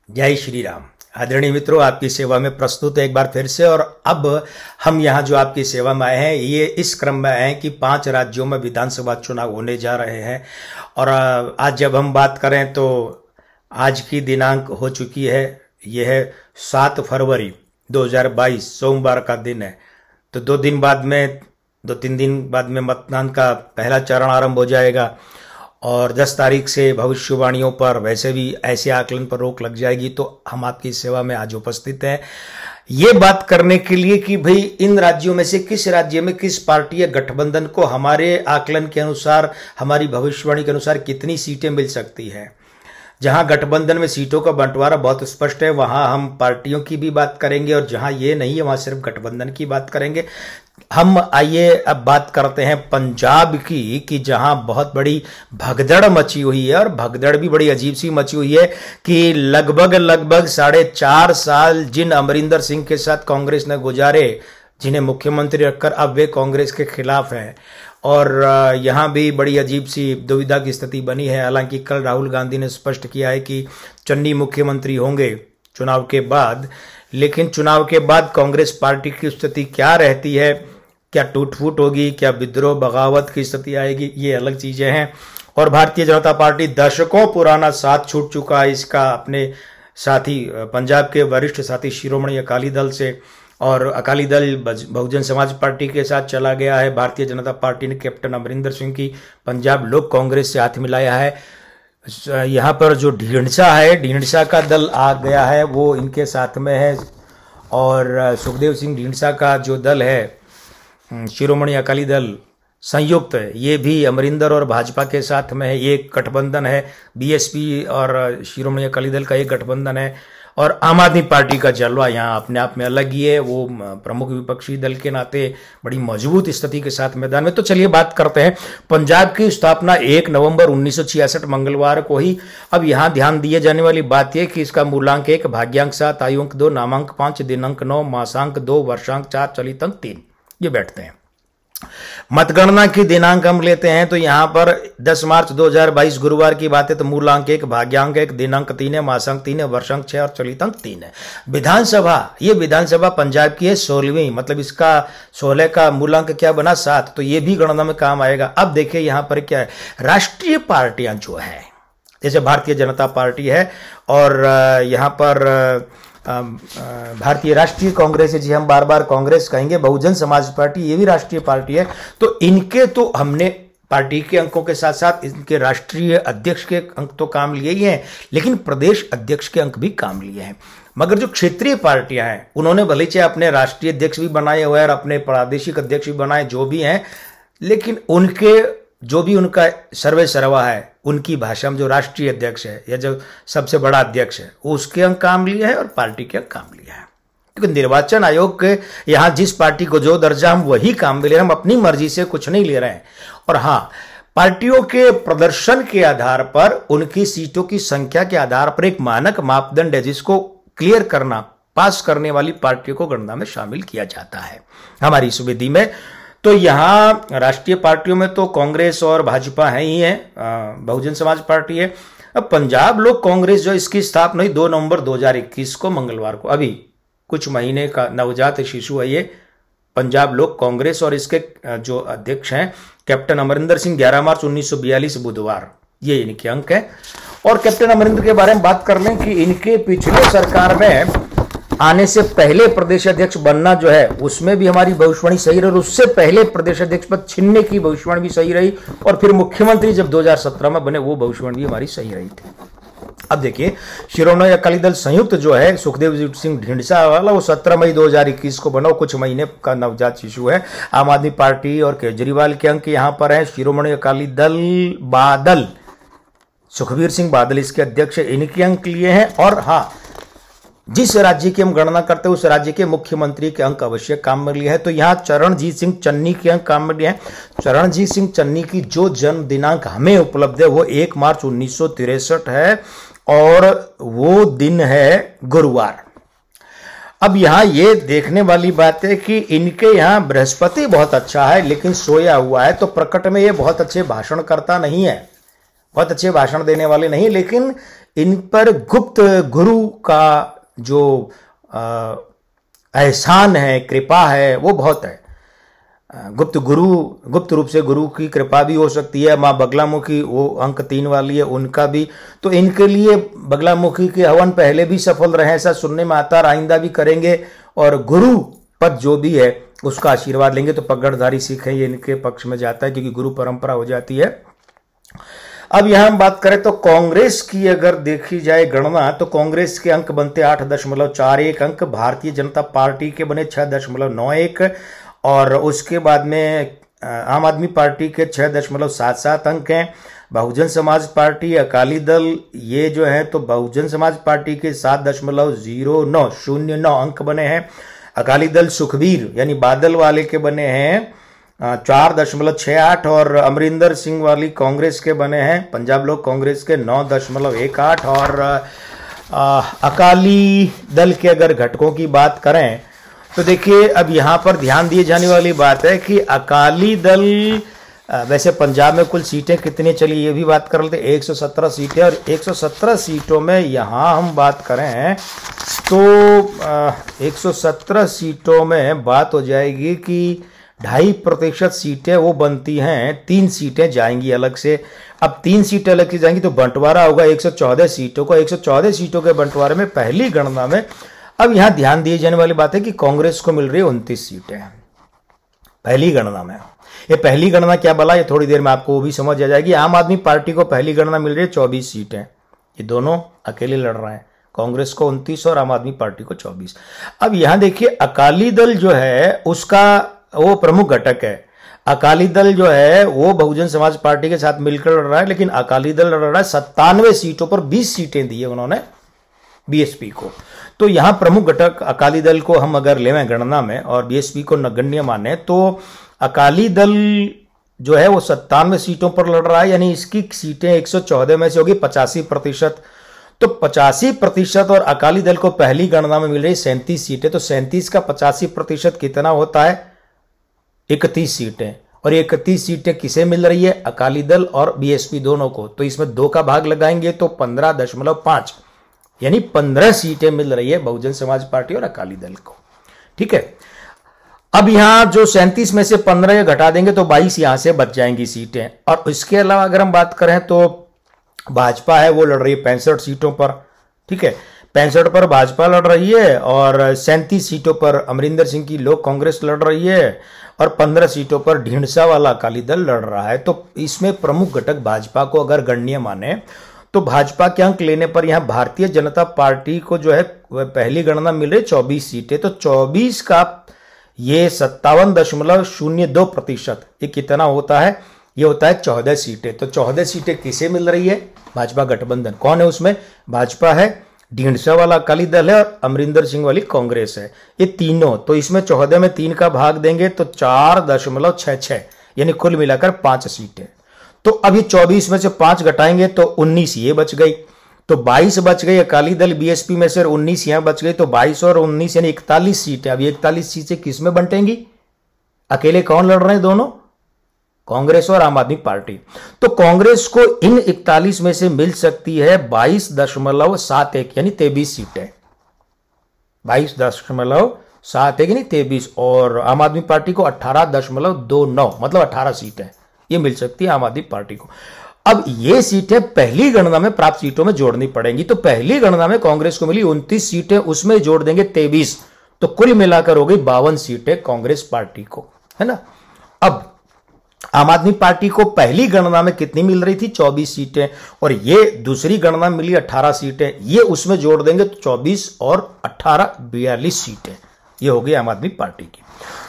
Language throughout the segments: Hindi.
जय श्री राम। आदरणीय मित्रों, आपकी सेवा में प्रस्तुत है एक बार फिर से। और अब हम यहाँ जो आपकी सेवा में आए हैं, ये इस क्रम में आए हैं कि 5 राज्यों में विधानसभा चुनाव होने जा रहे हैं। और आज जब हम बात करें तो आज की दिनांक हो चुकी है, यह है 7 फरवरी 2022, सोमवार का दिन है। तो 2-3 दिन बाद में मतदान का पहला चरण आरंभ हो जाएगा और 10 तारीख से भविष्यवाणियों पर, वैसे भी ऐसे आकलन पर रोक लग जाएगी। तो हम आपकी सेवा में आज उपस्थित हैं ये बात करने के लिए कि भाई इन राज्यों में से किस राज्य में किस पार्टी या गठबंधन को हमारे आकलन के अनुसार, हमारी भविष्यवाणी के अनुसार कितनी सीटें मिल सकती है। जहां गठबंधन में सीटों का बंटवारा बहुत स्पष्ट है, वहां हम पार्टियों की भी बात करेंगे, और जहां ये नहीं है वहां सिर्फ गठबंधन की बात करेंगे। हम आइए अब बात करते हैं पंजाब की, कि जहां बहुत बड़ी भगदड़ मची हुई है, और भगदड़ भी बड़ी अजीब सी मची हुई है कि लगभग 4.5 साल जिन अमरिंदर सिंह के साथ कांग्रेस ने गुजारे, जिन्हें मुख्यमंत्री रखकर, अब वे कांग्रेस के खिलाफ हैं। और यहाँ भी बड़ी अजीब सी दुविधा की स्थिति बनी है। हालांकि कल राहुल गांधी ने स्पष्ट किया है कि चन्नी मुख्यमंत्री होंगे चुनाव के बाद, लेकिन चुनाव के बाद कांग्रेस पार्टी की स्थिति क्या रहती है, क्या टूट-फूट होगी, क्या विद्रोह बगावत की स्थिति आएगी, ये अलग चीजें हैं। और भारतीय जनता पार्टी दशकों पुराना साथ छूट चुका है इसका अपने साथी, पंजाब के वरिष्ठ साथी शिरोमणि अकाली दल से, और अकाली दल बहुजन समाज पार्टी के साथ चला गया है। भारतीय जनता पार्टी ने कैप्टन अमरिंदर सिंह की पंजाब लोक कांग्रेस से हाथ मिलाया है। यहाँ पर जो ढींढसा है, ढींढसा का दल आ गया है, वो इनके साथ में है। और सुखदेव सिंह ढींढसा का जो दल है, शिरोमणि अकाली दल संयुक्त, ये भी अमरिंदर और भाजपा के साथ में है। ये गठबंधन है, बीएसपी और शिरोमणि अकाली दल का एक गठबंधन है। और आम आदमी पार्टी का जलवा यहाँ अपने आप में अलग ही है, वो प्रमुख विपक्षी दल के नाते बड़ी मजबूत स्थिति के साथ मैदान में। तो चलिए बात करते हैं। पंजाब की स्थापना 1 नवंबर 1966 मंगलवार को ही। अब यहाँ ध्यान दिए जाने वाली बात यह कि इसका मूलांक 1, भाग्यांक 7, आयुअंक 2, नामांक 5, दिनांक 9, मासांक 2, वर्षांक 4, चलितांक 3 ये बैठते हैं। मतगणना की दिनांक हम लेते हैं तो यहां पर 10 मार्च 2022 गुरुवार की बात है। तो मूलांक 1, भाग्यांक 1, दिनांक 3 है, मासांक 3 है, वर्षांक 6 और चलितांक 3 है। विधानसभा, ये विधानसभा पंजाब की है 16वीं, मतलब इसका 16 का मूलांक क्या बना 7, तो ये भी गणना में काम आएगा। अब देखिए यहां पर क्या है, राष्ट्रीय पार्टियां जो है, जैसे भारतीय जनता पार्टी है, और यहां पर भारतीय राष्ट्रीय कांग्रेस है, जी हम बार बार कांग्रेस कहेंगे, बहुजन समाज पार्टी, ये भी राष्ट्रीय पार्टी है। तो इनके तो हमने पार्टी के अंकों के साथ साथ इनके राष्ट्रीय अध्यक्ष के अंक तो काम लिए ही हैं, लेकिन प्रदेश अध्यक्ष के अंक भी काम लिए हैं। मगर जो क्षेत्रीय पार्टियां हैं, उन्होंने भले चाहे अपने राष्ट्रीय अध्यक्ष भी बनाए हुए हैं और अपने प्रादेशिक अध्यक्ष भी बनाए, जो भी हैं, लेकिन उनके जो भी उनका सर्वे सर्वा है, उनकी भाषा में जो राष्ट्रीय अध्यक्ष है या जो सबसे बड़ा अध्यक्ष है, उसके अंक काम लिया है और पार्टी के अंक काम लिया है। क्योंकि निर्वाचन आयोग के यहाँ जिस पार्टी को जो दर्जा, हम वही काम ले रहे हैं, हम अपनी मर्जी से कुछ नहीं ले रहे हैं। और हाँ, पार्टियों के प्रदर्शन के आधार पर, उनकी सीटों की संख्या के आधार पर एक मानक मापदंड है, जिसको क्लियर करना, पास करने वाली पार्टियों को गणना में शामिल किया जाता है हमारी इस विधि में। तो यहाँ राष्ट्रीय पार्टियों में तो कांग्रेस और भाजपा है ही है, बहुजन समाज पार्टी है। अब पंजाब लोक कांग्रेस जो, इसकी स्थापना हुई 2 नवंबर 2021 को मंगलवार को, अभी कुछ महीने का नवजात शिशु है ये पंजाब लोक कांग्रेस। और इसके जो अध्यक्ष हैं कैप्टन अमरिंदर सिंह, 11 मार्च 1942 बुधवार, ये इनके अंक है। और कैप्टन अमरिंदर के बारे में बात कर लें कि इनके पिछले सरकार में आने से पहले प्रदेश अध्यक्ष बनना जो है, उसमें भी हमारी भविष्यवाणी सही रही, और उससे पहले प्रदेश अध्यक्ष पद छीनने की भविष्यवाणी भी सही रही, और फिर मुख्यमंत्री जब 2017 में बने, वो भविष्यवाणी भी हमारी सही रही थी। अब देखिए, शिरोमणि अकाली दल संयुक्त जो है, सुखदेव सिंह ढींढसा वाला, वो 17 मई 2021 को बना, कुछ महीने का नवजात शिशु है। आम आदमी पार्टी और केजरीवाल के अंक यहां पर है। शिरोमणि अकाली दल बादल, सुखबीर सिंह बादल इसके अध्यक्ष, इनके अंक लिए हैं। और हाँ, जिस राज्य की हम गणना करते हैं उस राज्य के मुख्यमंत्री के अंक अवश्य काम में लिए हैं। तो यहाँ चरणजीत सिंह चन्नी के अंक काम में लिए हैं। चरणजीत सिंह चन्नी की जो जन्म दिनांक हमें उपलब्ध है, वो 1 मार्च 1963 है, और वो दिन है गुरुवार। अब यहाँ ये देखने वाली बात है कि इनके यहाँ बृहस्पति बहुत अच्छा है, लेकिन सोया हुआ है। तो प्रकट में ये बहुत अच्छे भाषण करता नहीं है, बहुत अच्छे भाषण देने वाले नहीं, लेकिन इन पर गुप्त गुरु का जो एहसान है, कृपा है, वो बहुत है। गुप्त रूप से गुरु की कृपा भी हो सकती है। माँ बगलामुखी, वो अंक 3 वाली है, उनका भी। तो इनके लिए बगलामुखी के हवन पहले भी सफल रहे, ऐसा सुनने में आता है, आइंदा भी करेंगे। और गुरु पद जो भी है उसका आशीर्वाद लेंगे तो पगड़धारी सिख है, ये इनके पक्ष में जाता है, क्योंकि गुरु परंपरा हो जाती है। अब यहां हम बात करें तो कांग्रेस की अगर देखी जाए गणना, तो कांग्रेस के अंक बनते 8.41 अंक, भारतीय जनता पार्टी के बने 6.91, और उसके बाद में आम आदमी पार्टी के 6.77 अंक हैं। बहुजन समाज पार्टी, अकाली दल, ये जो है तो बहुजन समाज पार्टी के 7.0909 अंक बने हैं। अकाली दल सुखबीर यानी बादल वाले के बने हैं 4.68, और अमरिंदर सिंह वाली कांग्रेस के बने हैं पंजाब लोक कांग्रेस के 9.18, और अकाली दल के अगर घटकों की बात करें तो देखिए अब यहां पर ध्यान दिए जाने वाली बात है कि अकाली दल वैसे पंजाब में कुल सीटें कितनी चली ये भी बात कर लेते। 117 सीटें, और 117 सीटों में यहां हम बात करें तो 117 सीटों में बात हो जाएगी कि 2.5% सीटें वो बनती हैं, 3 सीटें जाएंगी अलग से। अब 3 सीटें अलग से जाएंगी तो बंटवारा होगा 114 सीटों को। 114 सीटों के बंटवारे में पहली गणना में अब यहां ध्यान दिए जाने वाली बात है कि कांग्रेस को मिल रही है 29 सीटें पहली गणना में। ये पहली गणना क्या बला, ये थोड़ी देर में आपको वो भी समझ आ जाएगी। आम आदमी पार्टी को पहली गणना मिल रही है 24 सीटें, ये दोनों अकेले लड़ रहे हैं, कांग्रेस को 29 और आम आदमी पार्टी को 24। अब यहां देखिए अकाली दल जो है उसका वो प्रमुख घटक है। अकाली दल जो है वो बहुजन समाज पार्टी के साथ मिलकर लड़ रहा है, लेकिन अकाली दल लड़ रहा है 97 सीटों पर 20 सीटें दी है उन्होंने बीएसपी को। तो यहां प्रमुख घटक अकाली दल को हम अगर लेवें गणना में और बीएसपी को नगण्य माने तो अकाली दल जो है वो 97 सीटों पर लड़ रहा है, यानी इसकी सीटें 114 में से होगी 85%। तो 85% और अकाली दल को पहली गणना में मिल रही 37 सीटें, तो 37 का 85% कितना होता है 31 सीटें। और 31 सीटें किसे मिल रही है, अकाली दल और बीएसपी दोनों को। तो इसमें 2 का भाग लगाएंगे तो 15.5, यानी 15 सीटें मिल रही है बहुजन समाज पार्टी और अकाली दल को। ठीक है, अब यहां जो 37 में से 15 घटा देंगे तो 22 यहां से बच जाएंगी सीटें। और इसके अलावा अगर हम बात करें तो भाजपा है वो लड़ रही है 65 सीटों पर। ठीक है, 65 पर भाजपा लड़ रही है, और 37 सीटों पर अमरिंदर सिंह की लोक कांग्रेस लड़ रही है, और 15 सीटों पर ढींढसा वाला अकाली दल लड़ रहा है। तो इसमें प्रमुख घटक भाजपा को अगर गणनीय माने तो भाजपा के अंक लेने पर यहां भारतीय जनता पार्टी को जो है वह पहली गणना मिल रही 24 सीटें। तो 24 का ये 57.02%, ये कितना होता है, ये होता है 14 सीटें। तो 14 सीटें किसे मिल रही है, भाजपा गठबंधन। कौन है उसमें, भाजपा है, ढींढसा वाला अकाली दल है और अमरिंदर सिंह वाली कांग्रेस है, ये तीनों। तो इसमें 14 में 3 का भाग देंगे तो 4.66, यानी कुल मिलाकर 5 सीटें। तो अभी 24 में से 5 घटाएंगे तो 19 ये बच गई, तो 22 बच गई अकाली दल बीएसपी में से, 19 यहां बच गई, तो 22 और 19 यानी 41 सीटें। अब 41 सीटें किस में बंटेंगी, अकेले कौन लड़ रहे हैं, दोनों कांग्रेस और आम आदमी पार्टी। तो कांग्रेस को इन 41 में से मिल सकती है 22.71 यानी 23 सीटें, 22.71 यानी 23, और आम आदमी पार्टी को 18.29 मतलब 18 सीटें ये मिल सकती है आम आदमी पार्टी को। अब ये सीटें पहली गणना में प्राप्त सीटों में जोड़नी पड़ेंगी। तो पहली गणना में कांग्रेस को मिली 29 सीटें, उसमें जोड़ देंगे 23, तो कुल मिलाकर हो गई 52 सीटें कांग्रेस पार्टी को, है ना। अब आम आदमी पार्टी को पहली गणना में कितनी मिल रही थी, 24 सीटें, और ये दूसरी गणना में मिली 18 सीटें, ये उसमें जोड़ देंगे तो 24 और 18 42 सीटें ये हो गई आम आदमी पार्टी की।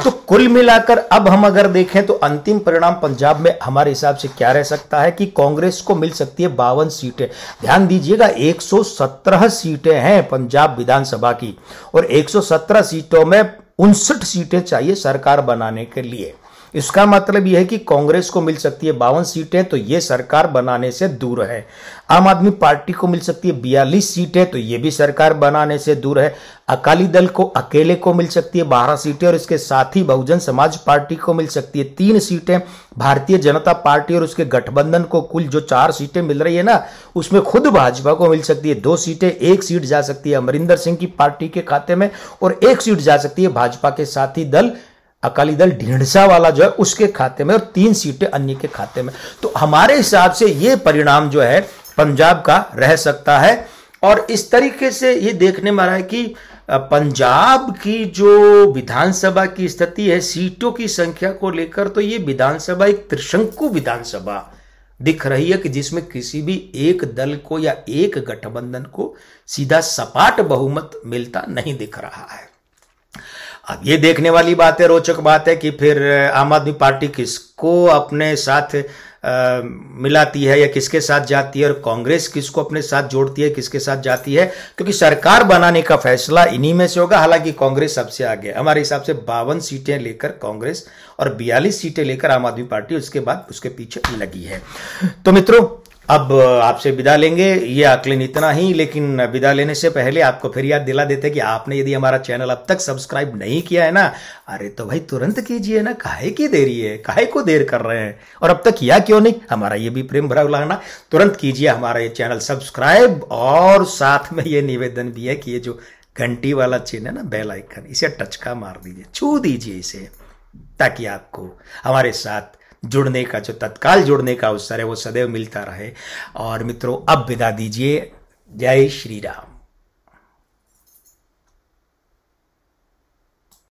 तो कुल मिलाकर अब हम अगर देखें तो अंतिम परिणाम पंजाब में हमारे हिसाब से क्या रह सकता है कि कांग्रेस को मिल सकती है 52 सीटें। ध्यान दीजिएगा 117 सीटें हैं पंजाब विधानसभा की, और 117 सीटों में 59 सीटें चाहिए सरकार बनाने के लिए। इसका मतलब यह है कि कांग्रेस को मिल सकती है 52 सीटें, तो ये सरकार बनाने से दूर है। आम आदमी पार्टी को मिल सकती है 42 सीटें, तो ये भी सरकार बनाने से दूर है। अकाली दल को अकेले को मिल सकती है 12 सीटें और इसके साथ ही बहुजन समाज पार्टी को मिल सकती है 3 सीटें। भारतीय जनता पार्टी और उसके गठबंधन को कुल जो 4 सीटें मिल रही है ना, उसमें खुद भाजपा को मिल सकती है 2 सीटें। 1 सीट जा सकती है अमरिंदर सिंह की पार्टी के खाते में और 1 सीट जा सकती है भाजपा के साथी दल अकाली दल ढींढसा वाला जो है उसके खाते में और 3 सीटें अन्य के खाते में। तो हमारे हिसाब से ये परिणाम जो है पंजाब का रह सकता है। और इस तरीके से ये देखने में आ रहा है कि पंजाब की जो विधानसभा की स्थिति है सीटों की संख्या को लेकर, तो ये विधानसभा एक त्रिशंकु विधानसभा दिख रही है कि जिसमें किसी भी एक दल को या एक गठबंधन को सीधा सपाट बहुमत मिलता नहीं दिख रहा है। अब ये देखने वाली बात है, रोचक बात है कि फिर आम आदमी पार्टी किसको अपने साथ मिलाती है या किसके साथ जाती है और कांग्रेस किसको अपने साथ जोड़ती है, किसके साथ जाती है, क्योंकि सरकार बनाने का फैसला इन्हीं में से होगा। हालांकि कांग्रेस सबसे आगे, हमारे हिसाब से 52 सीटें लेकर कांग्रेस और 42 सीटें लेकर आम आदमी पार्टी उसके बाद उसके पीछे लगी है। तो मित्रों, अब आपसे विदा लेंगे, ये आकलन इतना ही। लेकिन विदा लेने से पहले आपको फिर याद दिला देते कि आपने यदि हमारा चैनल अब तक सब्सक्राइब नहीं किया है ना, अरे तो भाई तुरंत कीजिए ना, काहे की देरी है, काहे को देर कर रहे हैं, और अब तक किया क्यों नहीं, हमारा ये भी प्रेम भरा लगना, तुरंत कीजिए हमारा ये चैनल सब्सक्राइब। और साथ में ये निवेदन भी है कि ये जो घंटी वाला चिन्ह है ना, बेल आइकन, इसे टच का मार दीजिए, छू दीजिए इसे, ताकि आपको हमारे साथ जुड़ने का, जो तत्काल जुड़ने का अवसर है वो सदैव मिलता रहे। और मित्रों, अब विदा दीजिए। जय श्री राम।